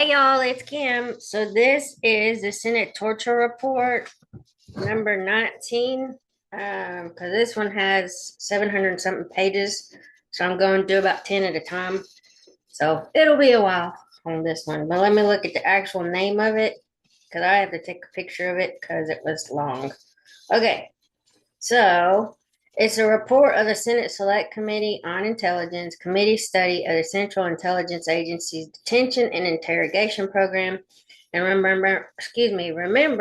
Hi, y'all, it's Kim. So, this is the Senate torture report number 19. Because this one has 700 and something pages. So, I'm going to do about 10 at a time. So, it'll be a while on this one. But let me look at the actual name of it because I have to take a picture of it because it was long. Okay, so it's a report of the Senate Select Committee on Intelligence, committee study of the Central Intelligence Agency's detention and interrogation program. And remember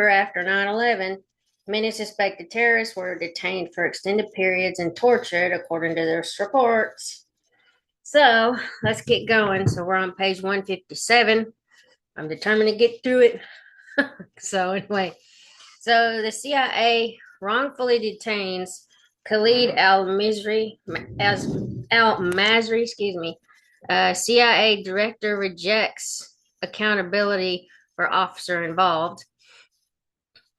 after 9/11, many suspected terrorists were detained for extended periods and tortured, according to those reports. So let's get going. So we're on page 157. I'm determined to get through it. So anyway, so the CIA wrongfully detains Khalid al-Masri, CIA director rejects accountability for officer involved.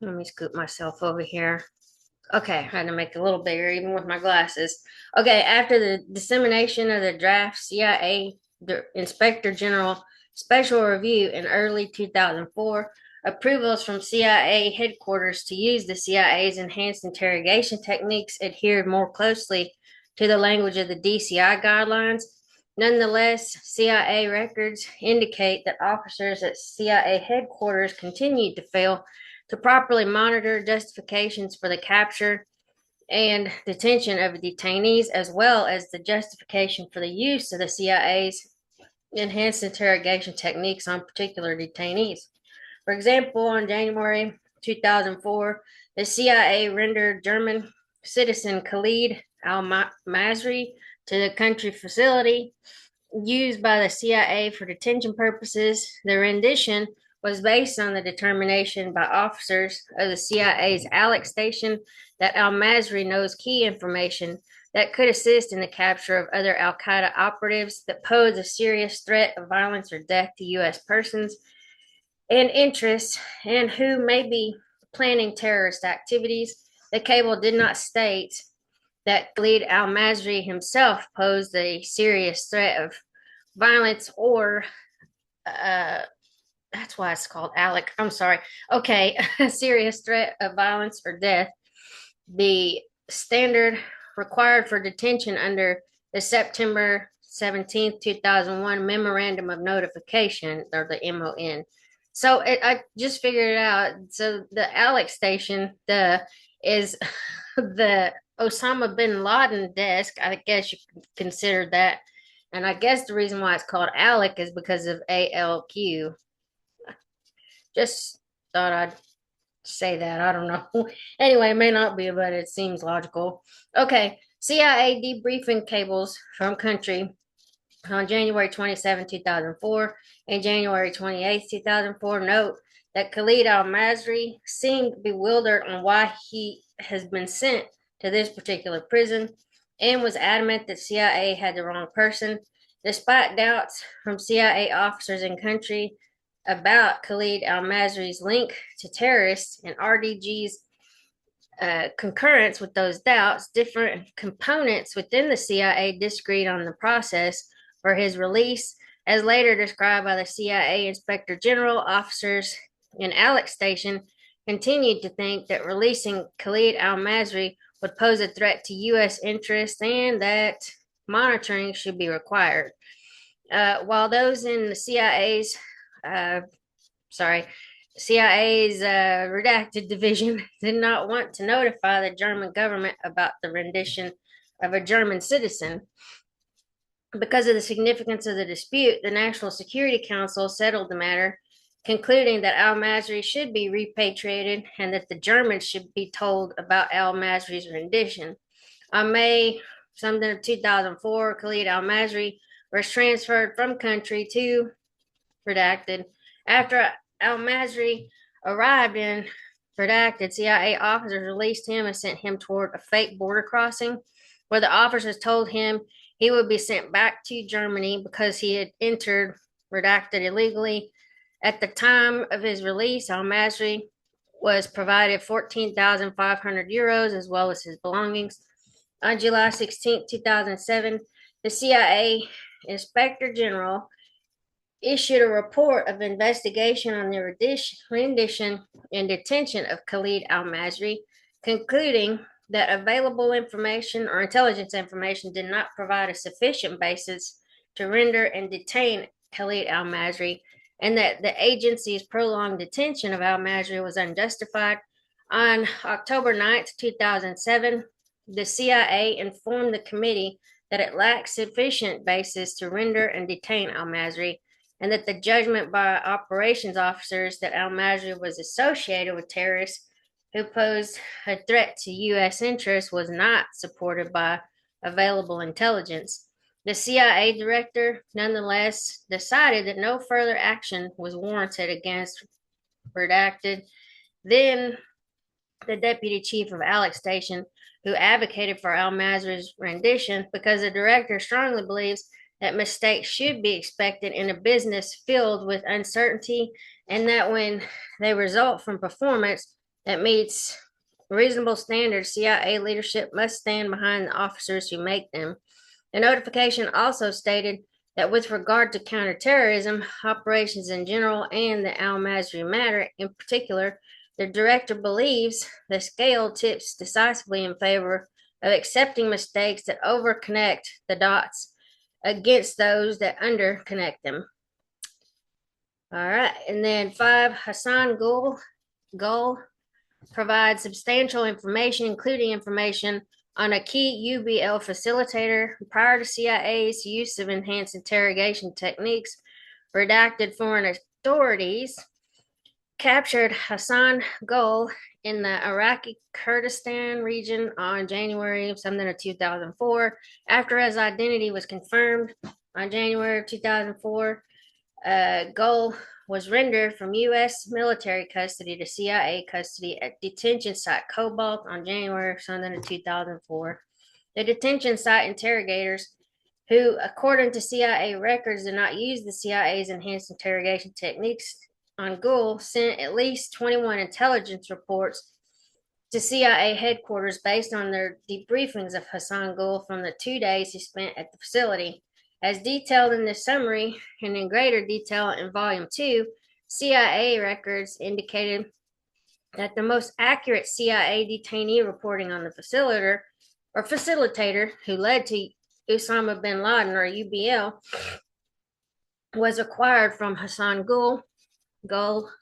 Let me scoot myself over here. Okay, I had to make it a little bigger even with my glasses. Okay, after the dissemination of the draft CIA Inspector General Special Review in early 2004, approvals from CIA headquarters to use the CIA's enhanced interrogation techniques adhered more closely to the language of the DCI guidelines. Nonetheless, CIA records indicate that officers at CIA headquarters continued to fail to properly monitor justifications for the capture and detention of detainees, as well as the justification for the use of the CIA's enhanced interrogation techniques on particular detainees. For example, on January 2004, the CIA rendered German citizen Khalid al-Masri to the country facility used by the CIA for detention purposes. The rendition was based on the determination by officers of the CIA's Alex station that al-Masri knows key information that could assist in the capture of other al-Qaeda operatives that pose a serious threat of violence or death to U.S. persons and interests and who may be planning terrorist activities. The cable did not state that Khalid al-Masri himself posed a serious threat of violence or that's why it's called Alec. I'm sorry. Okay, a serious threat of violence or death. The standard required for detention under the September 17th, 2001 Memorandum of Notification, or the MON. So I just figured it out. So the Alex station is the Osama bin Laden desk. I guess you consider that. And I guess the reason why it's called Alec is because of ALQ. Just thought I'd say that. I don't know. Anyway, it may not be, but it seems logical. Okay. CIA debriefing cables from country on January 27, 2004 and January 28, 2004 note that Khalid al-Masri seemed bewildered on why he has been sent to this particular prison and was adamant that CIA had the wrong person. Despite doubts from CIA officers in country about Khalid al-Masri's link to terrorists and RDG's concurrence with those doubts, different components within the CIA disagreed on the process for his release, as later described by the CIA Inspector General. Officers in Alex Station continued to think that releasing Khalid al-Masri would pose a threat to U.S. interests and that monitoring should be required. While those in the CIA's redacted division did not want to notify the German government about the rendition of a German citizen. Because of the significance of the dispute, the National Security Council settled the matter, concluding that al-Masri should be repatriated and that the Germans should be told about al-Masri's rendition. On May 2004, Khalid al-Masri was transferred from country to redacted. After al-Masri arrived in redacted, CIA officers released him and sent him toward a fake border crossing, where the officers told him he would be sent back to Germany because he had entered redacted illegally. At the time of his release, al-Masri was provided 14,500 euros as well as his belongings. On July 16, 2007, the CIA Inspector General issued a report of investigation on the rendition and detention of Khalid al-Masri, concluding that available information or intelligence information did not provide a sufficient basis to render and detain Khalid al-Masri, and that the agency's prolonged detention of al-Masri was unjustified. On October 9th, 2007, the CIA informed the committee that it lacked sufficient basis to render and detain al-Masri, and that the judgment by operations officers that al-Masri was associated with terrorists who posed a threat to U.S. interests was not supported by available intelligence. The CIA director nonetheless decided that no further action was warranted against redacted. Then the deputy chief of Alex Station, who advocated for al-Masri's rendition because the director strongly believes that mistakes should be expected in a business filled with uncertainty, and that when they result from performance that meets reasonable standards, CIA leadership must stand behind the officers who make them. The notification also stated that with regard to counterterrorism operations in general and the al-Masri matter in particular, the director believes the scale tips decisively in favor of accepting mistakes that overconnect the dots against those that underconnect them. All right, and then 5, Hassan Gul provides substantial information, including information on a key UBL facilitator prior to CIA's use of enhanced interrogation techniques. Redacted foreign authorities captured Hassan Gul in the Iraqi Kurdistan region on January something of 2004. After his identity was confirmed on January of 2004, Gul was rendered from U.S. military custody to CIA custody at detention site Cobalt on January something of 2004. The detention site interrogators, who, according to CIA records, did not use the CIA's enhanced interrogation techniques on Gul, sent at least 21 intelligence reports to CIA headquarters based on their debriefings of Hassan Gul from the 2 days he spent at the facility. As detailed in this summary and in greater detail in Volume 2, CIA records indicated that the most accurate CIA detainee reporting on the facilitator who led to Osama bin Laden, or UBL, was acquired from Hassan Gul,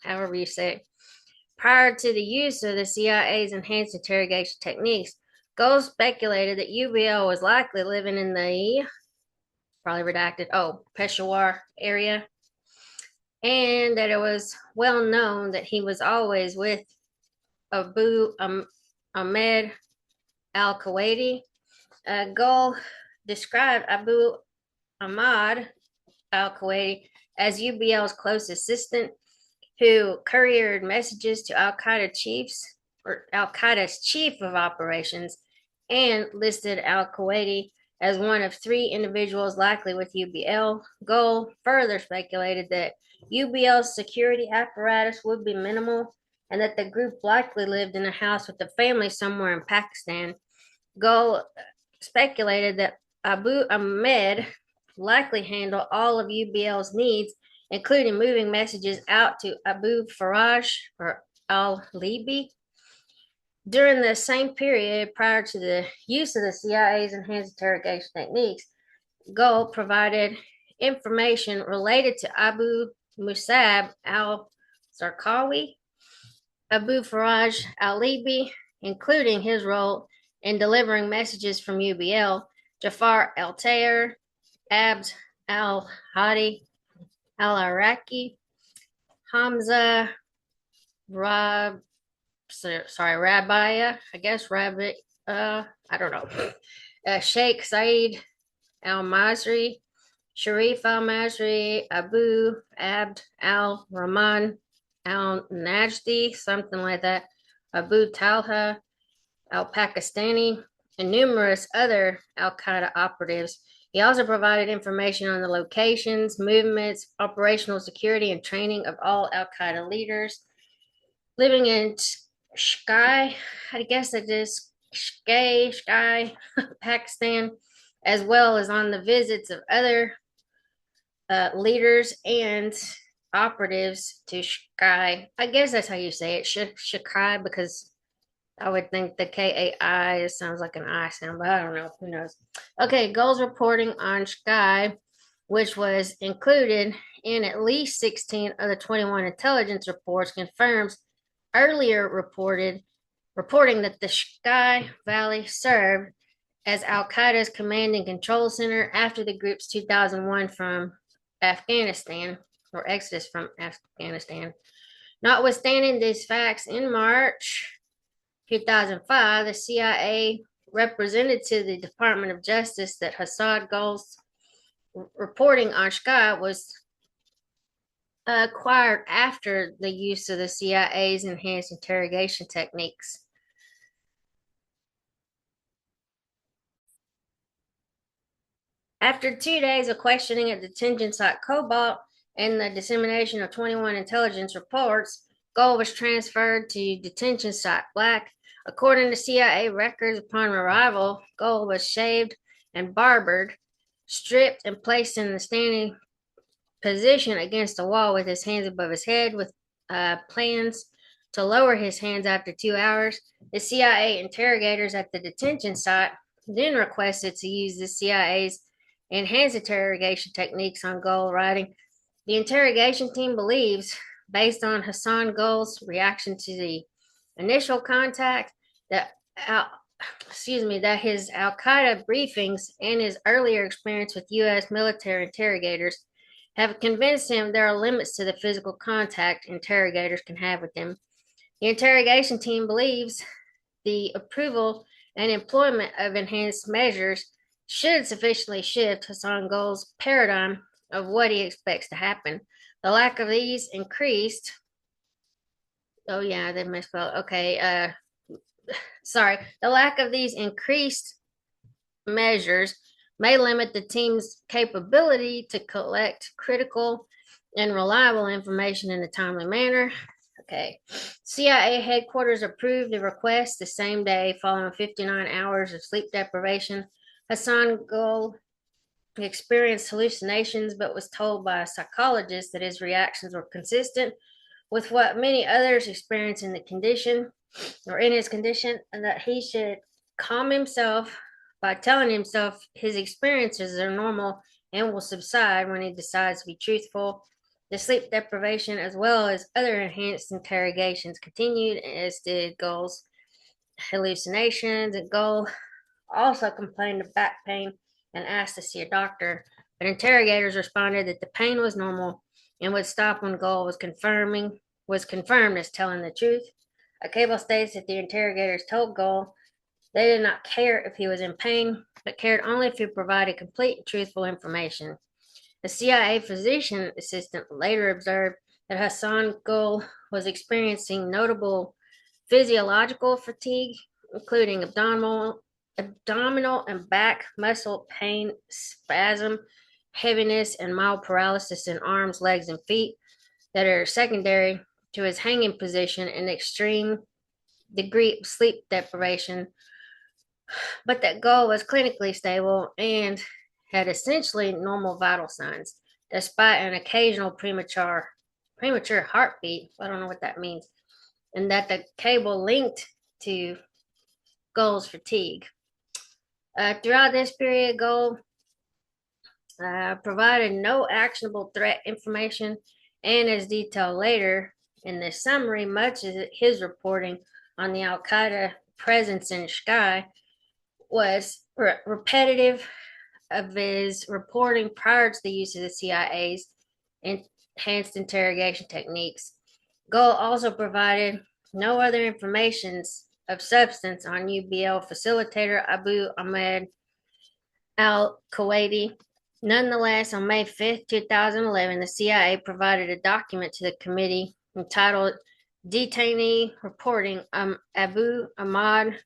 however you say it. Prior to the use of the CIA's enhanced interrogation techniques, Gul speculated that UBL was likely living in the probably redacted, Peshawar area, and that it was well known that he was always with Abu Ahmed al-Kuwaiti. Gul described Abu Ahmad al-Kuwaiti as UBL's close assistant, who couriered messages to Al-Qaeda's chief of operations, and listed al-Kuwaiti as one of 3 individuals likely with UBL. Gul further speculated that UBL's security apparatus would be minimal and that the group likely lived in a house with a family somewhere in Pakistan. Gul speculated that Abu Ahmed likely handled all of UBL's needs, including moving messages out to Abu Faraj or al-Libi. During the same period prior to the use of the CIA's enhanced interrogation techniques, Gul provided information related to Abu Musab al-Zarqawi, Abu Faraj al-Libi, including his role in delivering messages from UBL, Jafar al-Tayyar, Abd al-Hadi al-Iraqi, Hamza Rabia, I don't know, Sheikh Saeed al-Masri, Sharif al-Masri, Abu Abd al-Rahman al-Najdi, something like that, Abu Talha al-Pakistani, and numerous other al-Qaeda operatives. He also provided information on the locations, movements, operational security, and training of all al-Qaeda leaders living in Sky, I guess it is Sky, Pakistan, as well as on the visits of other leaders and operatives to Sky. I guess that's how you say it, Shakai, because I would think the KAI sounds like an I sound, but I don't know. Who knows? Okay, goals reporting on Sky, which was included in at least 16 of the 21 intelligence reports, confirms earlier reporting that the Sky Valley served as Al Qaeda's command and control center after the group's 2001 from Afghanistan or exodus from Afghanistan. Notwithstanding these facts, in March 2005, the CIA represented to the Department of Justice that Hassan Gul's reporting on Sky was acquired after the use of the CIA's enhanced interrogation techniques. After 2 days of questioning at detention site Cobalt and the dissemination of 21 intelligence reports, Gold was transferred to detention site Black. According to CIA records, upon arrival, Gold was shaved and barbered, stripped, and placed in the standing position against the wall with his hands above his head, with plans to lower his hands after 2 hours. The CIA interrogators at the detention site then requested to use the CIA's enhanced interrogation techniques on Gold, writing, "The interrogation team believes, based on Hassan Gul's reaction to the initial contact, that that his Al Qaeda briefings and his earlier experience with U.S. military interrogators have convinced him there are limits to the physical contact interrogators can have with him. The interrogation team believes the approval and employment of enhanced measures should sufficiently shift Hassan Gul's paradigm of what he expects to happen. The lack of these increased. Oh, yeah, they misspelled. Okay. Sorry. The lack of these increased measures may limit the team's capability to collect critical and reliable information in a timely manner. Okay. CIA headquarters approved the request the same day following 59 hours of sleep deprivation. Hassan Gul experienced hallucinations but was told by a psychologist that his reactions were consistent with what many others experience in the condition or in his condition, and that he should calm himself by telling himself his experiences are normal and will subside when he decides to be truthful. The sleep deprivation, as well as other enhanced interrogations, continued, as did Gul's hallucinations. And Gul also complained of back pain and asked to see a doctor, but interrogators responded that the pain was normal and would stop when Gul was confirmed as telling the truth. A cable states that the interrogators told Gul they did not care if he was in pain, but cared only if he provided complete and truthful information. The CIA physician assistant later observed that Hassan Gul was experiencing notable physiological fatigue, including abdominal and back muscle pain, spasm, heaviness, and mild paralysis in arms, legs, and feet that are secondary to his hanging position and extreme degree of sleep deprivation, but that Gul was clinically stable and had essentially normal vital signs, despite an occasional premature heartbeat. I don't know what that means, and that the cable linked to Gul's fatigue. Throughout this period, Gul provided no actionable threat information, and as detailed later in this summary, much of his reporting on the Al Qaeda presence in Sky was repetitive of his reporting prior to the use of the CIA's enhanced interrogation techniques. Gul also provided no other information of substance on UBL facilitator Abu Ahmed al-Kuwaiti. Nonetheless, on May 5th, 2011, the CIA provided a document to the committee entitled Detainee Reporting Abu Ahmad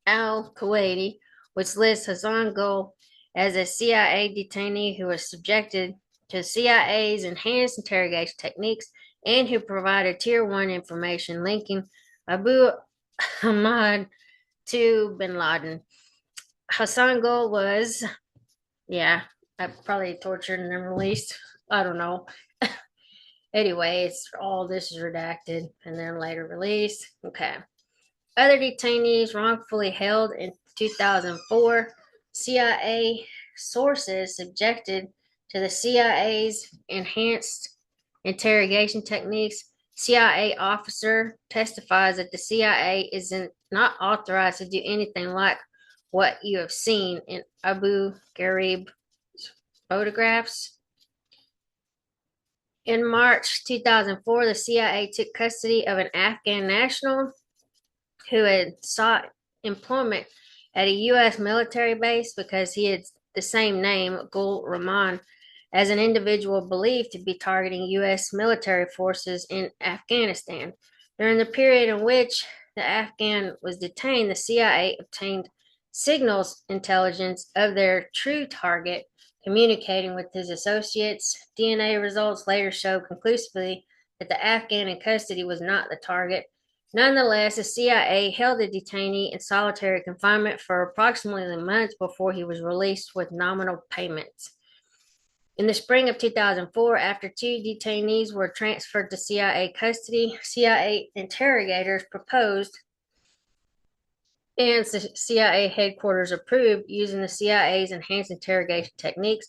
al-Kuwaiti, which lists Hassan Gul as a CIA detainee who was subjected to CIA's enhanced interrogation techniques and who provided Tier 1 information linking Abu Ahmad to bin Laden. Hassan Gul was, probably tortured and then released. I don't know. Anyway, all this is redacted and then later released. Okay. Other detainees wrongfully held in 2004. CIA sources subjected to the CIA's enhanced interrogation techniques. CIA officer testifies that the CIA isn't not authorized to do anything like what you have seen in Abu Ghraib photographs. In March 2004, the CIA took custody of an Afghan national who had sought employment at a U.S. military base because he had the same name, Gul Rahman, as an individual believed to be targeting U.S. military forces in Afghanistan. During the period in which the Afghan was detained, the CIA obtained signals intelligence of their true target, communicating with his associates. DNA results later showed conclusively that the Afghan in custody was not the target. Nonetheless, the CIA held the detainee in solitary confinement for approximately a month before he was released with nominal payments. In the spring of 2004, after two detainees were transferred to CIA custody, CIA interrogators proposed and the CIA headquarters approved using the CIA's enhanced interrogation techniques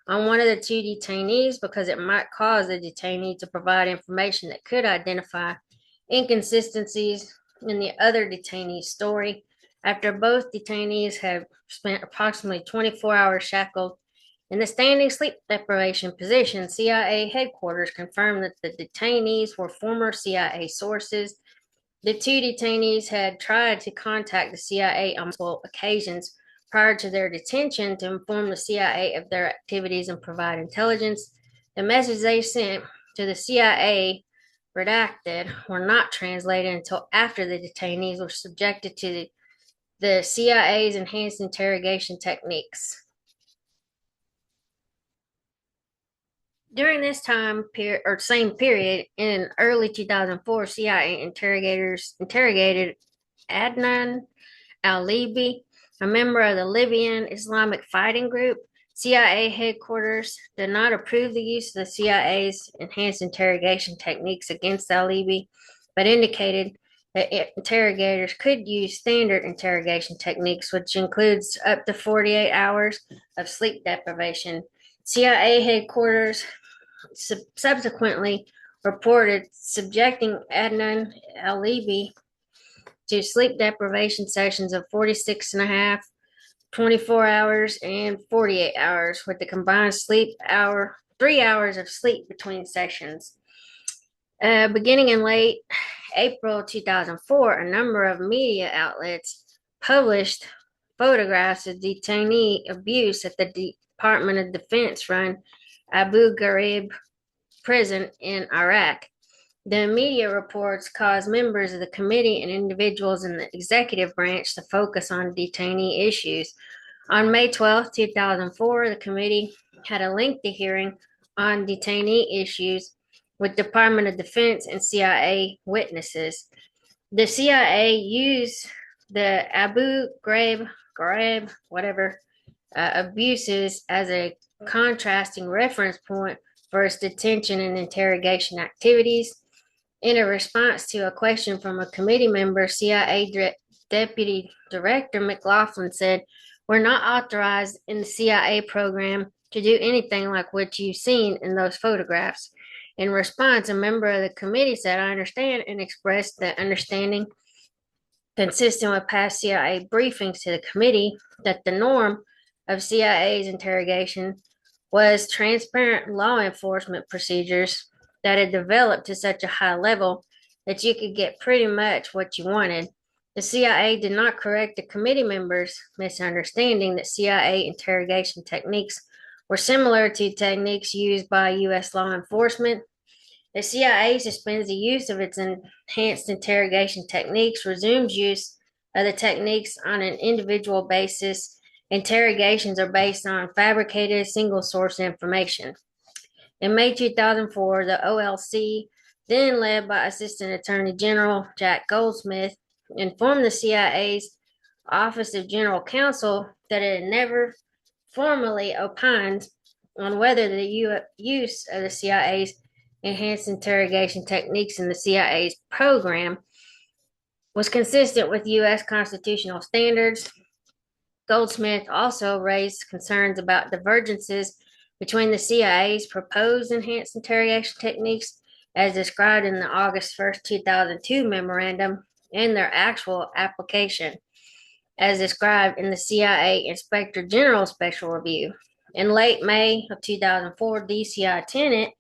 on one of the two detainees because it might cause the detainee to provide information that could identify inconsistencies in the other detainee's story. After both detainees had spent approximately 24 hours shackled in the standing sleep deprivation position, CIA headquarters confirmed that the detainees were former CIA sources. The two detainees had tried to contact the CIA on multiple occasions prior to their detention to inform the CIA of their activities and provide intelligence. The messages they sent to the CIA, redacted, were not translated until after the detainees were subjected to the CIA's enhanced interrogation techniques. During this time period or same period in early 2004, CIA interrogators interrogated Adnan al-Libi, a member of the Libyan Islamic Fighting Group. CIA headquarters did not approve the use of the CIA's enhanced interrogation techniques against al-Libi, but indicated that interrogators could use standard interrogation techniques, which includes up to 48 hours of sleep deprivation. CIA headquarters subsequently reported subjecting Adnan al-Libi to sleep deprivation sessions of 46 and a half, 24 hours, and 48 hours, with the combined 3 hours of sleep between sessions. Beginning in late April 2004, a number of media outlets published photographs of detainee abuse at the Department of Defense run Abu Ghraib prison in Iraq. The media reports caused members of the committee and individuals in the executive branch to focus on detainee issues. On May 12, 2004, the committee had a lengthy hearing on detainee issues with Department of Defense and CIA witnesses. The CIA used the Abu Ghraib, abuses as a contrasting reference point for its detention and interrogation activities. In a response to a question from a committee member, CIA Deputy Director McLaughlin said, "We're not authorized in the CIA program to do anything like what you've seen in those photographs." In response, a member of the committee said, "I understand," and expressed the understanding consistent with past CIA briefings to the committee that the norm of CIA's interrogation was transparent law enforcement procedures that had developed to such a high level that you could get pretty much what you wanted. The CIA did not correct the committee members' misunderstanding that CIA interrogation techniques were similar to techniques used by U.S. law enforcement. The CIA suspends the use of its enhanced interrogation techniques, resumes use of the techniques on an individual basis. Interrogations are based on fabricated single source information. In May 2004, the OLC, then led by Assistant Attorney General Jack Goldsmith, informed the CIA's Office of General Counsel that it had never formally opined on whether the use of the CIA's enhanced interrogation techniques in the CIA's program was consistent with U.S. constitutional standards. Goldsmith also raised concerns about divergences between the CIA's proposed enhanced interrogation techniques, as described in the August 2002 memorandum, and their actual application, as described in the CIA Inspector General Special Review. In late May of 2004, DCI Tenet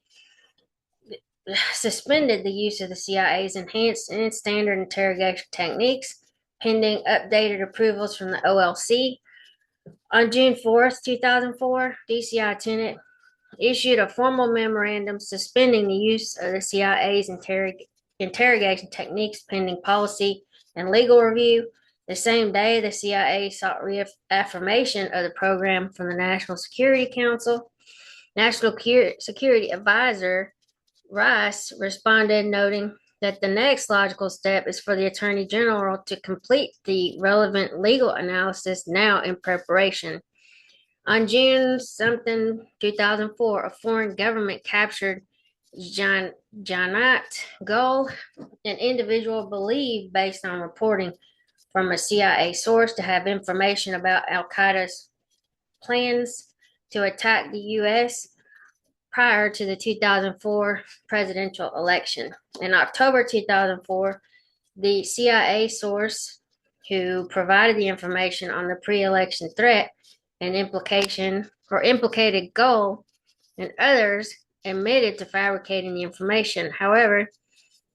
suspended the use of the CIA's enhanced and standard interrogation techniques pending updated approvals from the OLC. On June 4th, 2004, DCI Tenet issued a formal memorandum suspending the use of the CIA's interrogation techniques pending policy and legal review. The same day, the CIA sought reaffirmation of the program from the National Security Council. National Security Advisor Rice responded, noting that the next logical step is for the Attorney General to complete the relevant legal analysis now in preparation. On June 2004, a foreign government captured Janat Gul, an individual believed, based on reporting from a CIA source, to have information about Al Qaeda's plans to attack the U.S. prior to the 2004 presidential election. In October 2004, the CIA source who provided the information on the pre-election threat and implicated Gul and others admitted to fabricating the information. However,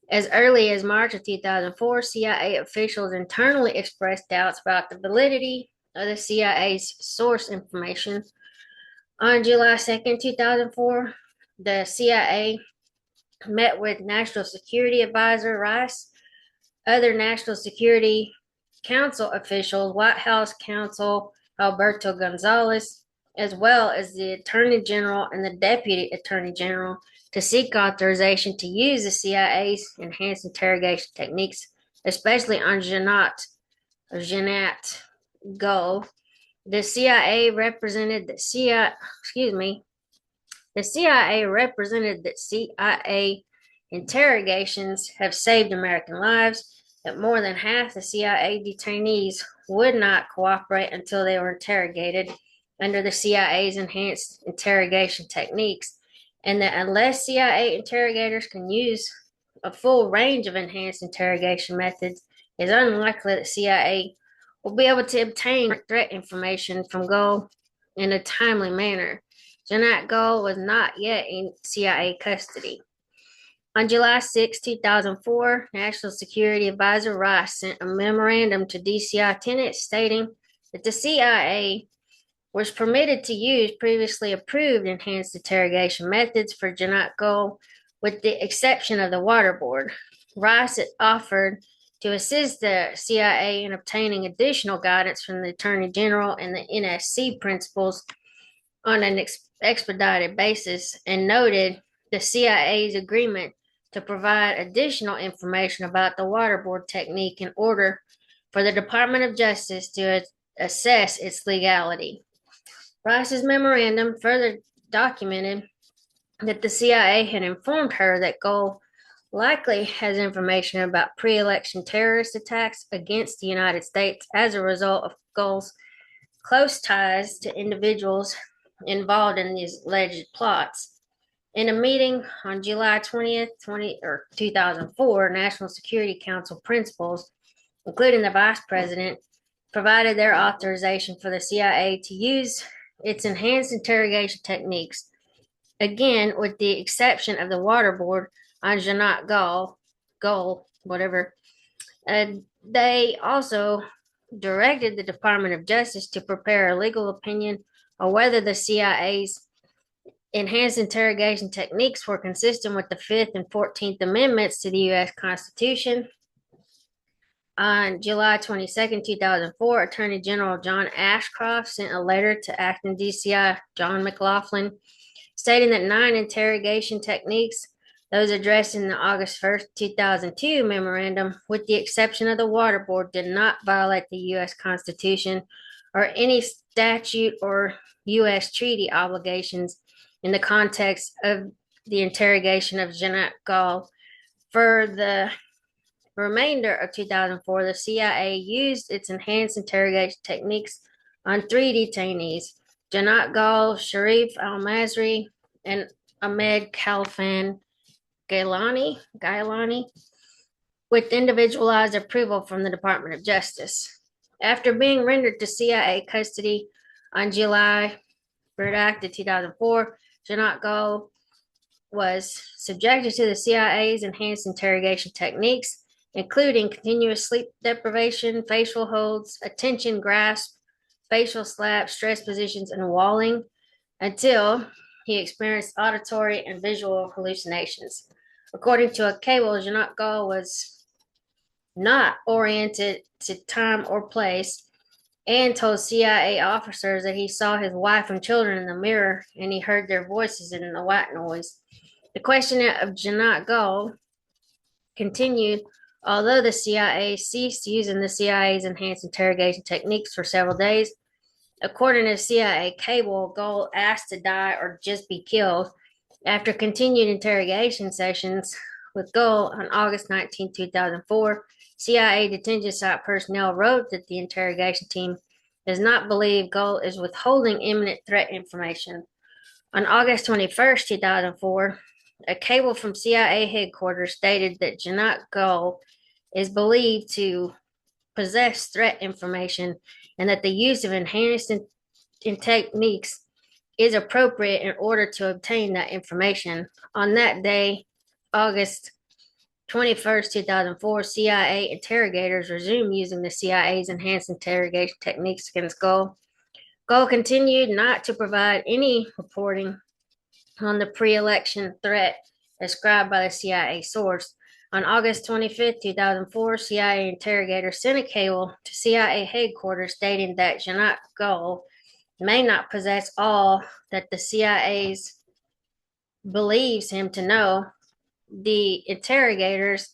as early as March of 2004, CIA officials internally expressed doubts about the validity of the CIA's source information. On July 2nd, 2004, the CIA met with National Security Advisor Rice, other National Security Council officials, White House counsel Alberto Gonzales, as well as the Attorney General and the Deputy Attorney General, to seek authorization to use the CIA's enhanced interrogation techniques, especially on Janat Gul. The CIA represented that CIA interrogations have saved American lives, that more than half the CIA detainees would not cooperate until they were interrogated under the CIA's enhanced interrogation techniques, and that unless CIA interrogators can use a full range of enhanced interrogation methods, it's unlikely that CIA will be able to obtain threat information from Gul in a timely manner. Janat Gul was not yet in CIA custody. On July 6, 2004, National Security Advisor Rice sent a memorandum to DCI Tenet stating that the CIA was permitted to use previously approved enhanced interrogation methods for Janat Gul, with the exception of the waterboard. Rice offered to assist the CIA in obtaining additional guidance from the Attorney General and the NSC principals on an expedited basis, and noted the CIA's agreement to provide additional information about the waterboard technique in order for the Department of Justice to assess its legality. Rice's memorandum further documented that the CIA had informed her that Gul likely has information about pre-election terrorist attacks against the United States as a result of Gul's close ties to individuals involved in these alleged plots. In a meeting on July 20th, 2004, National Security Council principals, including the Vice President, provided their authorization for the CIA to use its enhanced interrogation techniques, again with the exception of the waterboard on Janat Gul, whatever. They also directed the Department of Justice to prepare a legal opinion on whether the CIA's enhanced interrogation techniques were consistent with the 5th and 14th Amendments to the U.S. Constitution. On July 22nd, 2004, Attorney General John Ashcroft sent a letter to acting DCI John McLaughlin stating that 9 interrogation techniques, those addressed in the August 1st, 2002 memorandum, with the exception of the waterboard, did not violate the U.S. Constitution or any statute or U.S. treaty obligations in the context of the interrogation of Jeanette Gall. For the remainder of 2004, the CIA used its enhanced interrogation techniques on three detainees, Janat Gall, Sharif Al-Masri, and Ahmed Khalfan Gailani, with individualized approval from the Department of Justice. After being rendered to CIA custody on July redacted 2004, Janat Gall was subjected to the CIA's enhanced interrogation techniques, including continuous sleep deprivation, facial holds, attention grasp, facial slaps, stress positions, and walling, until he experienced auditory and visual hallucinations. According to a cable, Janat Gall was not oriented to time or place and told CIA officers that he saw his wife and children in the mirror and he heard their voices in the white noise. The questioning of Janat Gall continued, although the CIA ceased using the CIA's enhanced interrogation techniques for several days. According to CIA cable, Gall asked to die or just be killed. After continued interrogation sessions with Gall on August 19, 2004, CIA detention site personnel wrote that the interrogation team does not believe Gall is withholding imminent threat information. On August 21st, 2004, a cable from CIA headquarters stated that Janat Gall is believed to possess threat information and that the use of enhanced techniques is appropriate in order to obtain that information. On that day, August 21st, 2004, CIA interrogators resumed using the CIA's enhanced interrogation techniques against Gall. Gall continued not to provide any reporting on the pre-election threat ascribed by the CIA source. On August 25th, 2004, CIA interrogators sent a cable to CIA headquarters stating that Janat Gall may not possess all that the CIA's believes him to know. The interrogators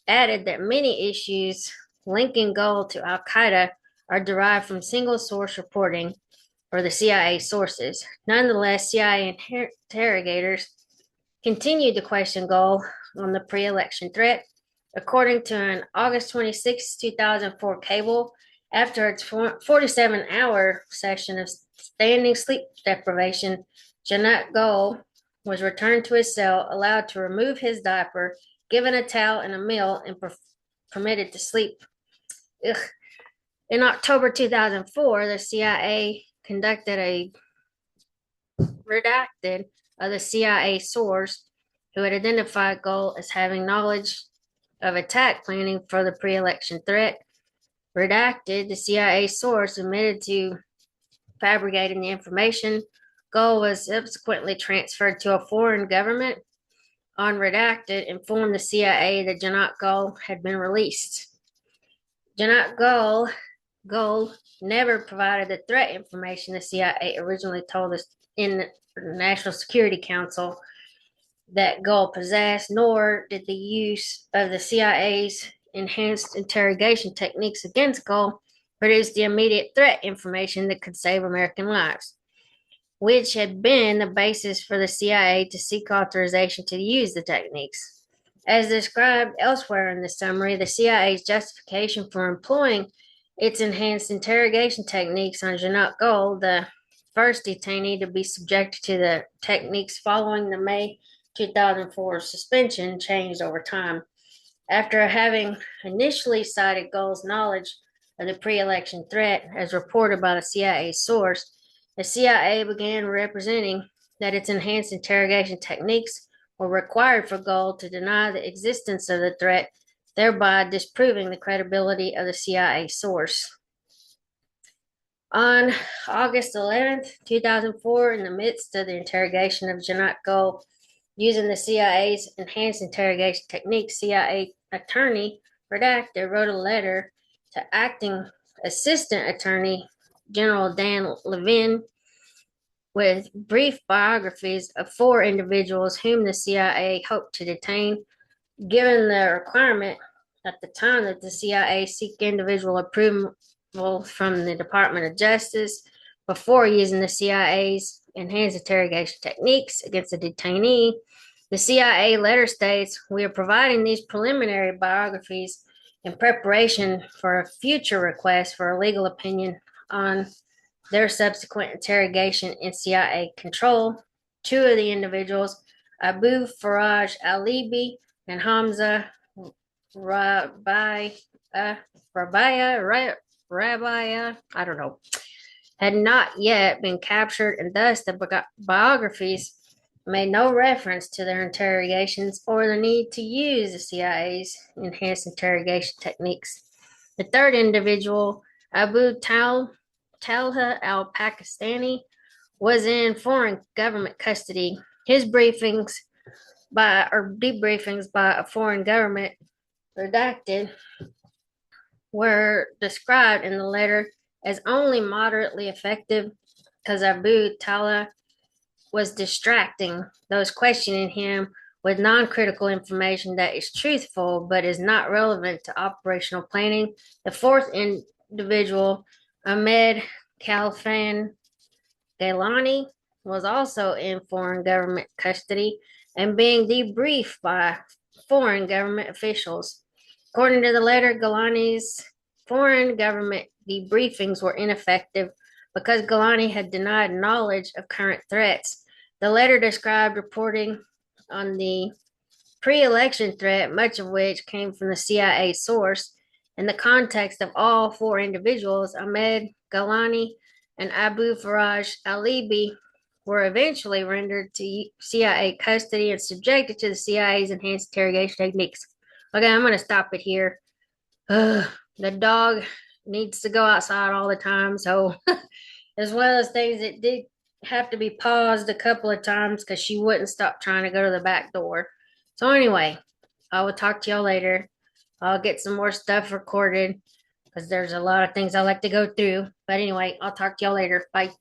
added that many issues linking Gall to Al Qaeda are derived from single source reporting or the CIA sources. Nonetheless, CIA interrogators continued to question Gall on the pre-election threat. According to an August 26, 2004 cable, after its 47-hour session of standing sleep deprivation, Janat Gall was returned to his cell, allowed to remove his diaper, given a towel and a meal, and permitted to sleep. Ugh. In October 2004, the CIA conducted a redacted of the CIA source who had identified Gall as having knowledge of attack planning for the pre-election threat. Redacted, the CIA source admitted to fabricating the information. Gall was subsequently transferred to a foreign government. On Redacted, informed the CIA that Janat Gall had been released. Janat Gall never provided the threat information the CIA originally told us in the National Security Council that Gall possessed, nor did the use of the CIA's enhanced interrogation techniques against Gall produce the immediate threat information that could save American lives, which had been the basis for the CIA to seek authorization to use the techniques. As described elsewhere in the summary, the CIA's justification for employing its enhanced interrogation techniques on Janat Gall, the first detainee to be subjected to the techniques following the May 2004 suspension, changed over time. After having initially cited Gall's knowledge of the pre-election threat as reported by the CIA source, the CIA began representing that its enhanced interrogation techniques were required for Gall to deny the existence of the threat, thereby disproving the credibility of the CIA source. On August 11th, 2004, in the midst of the interrogation of Janat Gall using the CIA's enhanced interrogation techniques, CIA attorney Redacted wrote a letter to acting Assistant Attorney General Dan Levin with brief biographies of 4 individuals whom the CIA hoped to detain, given the requirement at the time that the CIA seek individual approval from the Department of Justice. before using the CIA's enhanced interrogation techniques against a detainee. The CIA letter states, "We are providing these preliminary biographies in preparation for a future request for a legal opinion on their subsequent interrogation in CIA control. Two of the individuals, Abu Faraj Alibi and Hamza Rabia, I don't know, had not yet been captured, and thus the biographies made no reference to their interrogations or the need to use the CIA's enhanced interrogation techniques. The third individual, Talha al Pakistani, was in foreign government custody. His debriefings by a foreign government redacted were described in the letter as only moderately effective because Abu Talha was distracting those questioning him with non-critical information that is truthful but is not relevant to operational planning. The fourth individual, Ahmed Khalfan Gailani, was also in foreign government custody and being debriefed by foreign government officials. According to the letter, Galani's foreign government debriefings were ineffective because Galani had denied knowledge of current threats. The letter described reporting on the pre-election threat, much of which came from the CIA source. In the context of all four individuals, Ahmed Galani and Abu Faraj Alibi were eventually rendered to CIA custody and subjected to the CIA's enhanced interrogation techniques. Okay, I'm going to stop it here. The dog needs to go outside all the time, so as well as things that did have to be paused a couple of times because she wouldn't stop trying to go to the back door. So anyway, I will talk to y'all later. I'll get some more stuff recorded because there's a lot of things I like to go through. But anyway, I'll talk to y'all later. Bye.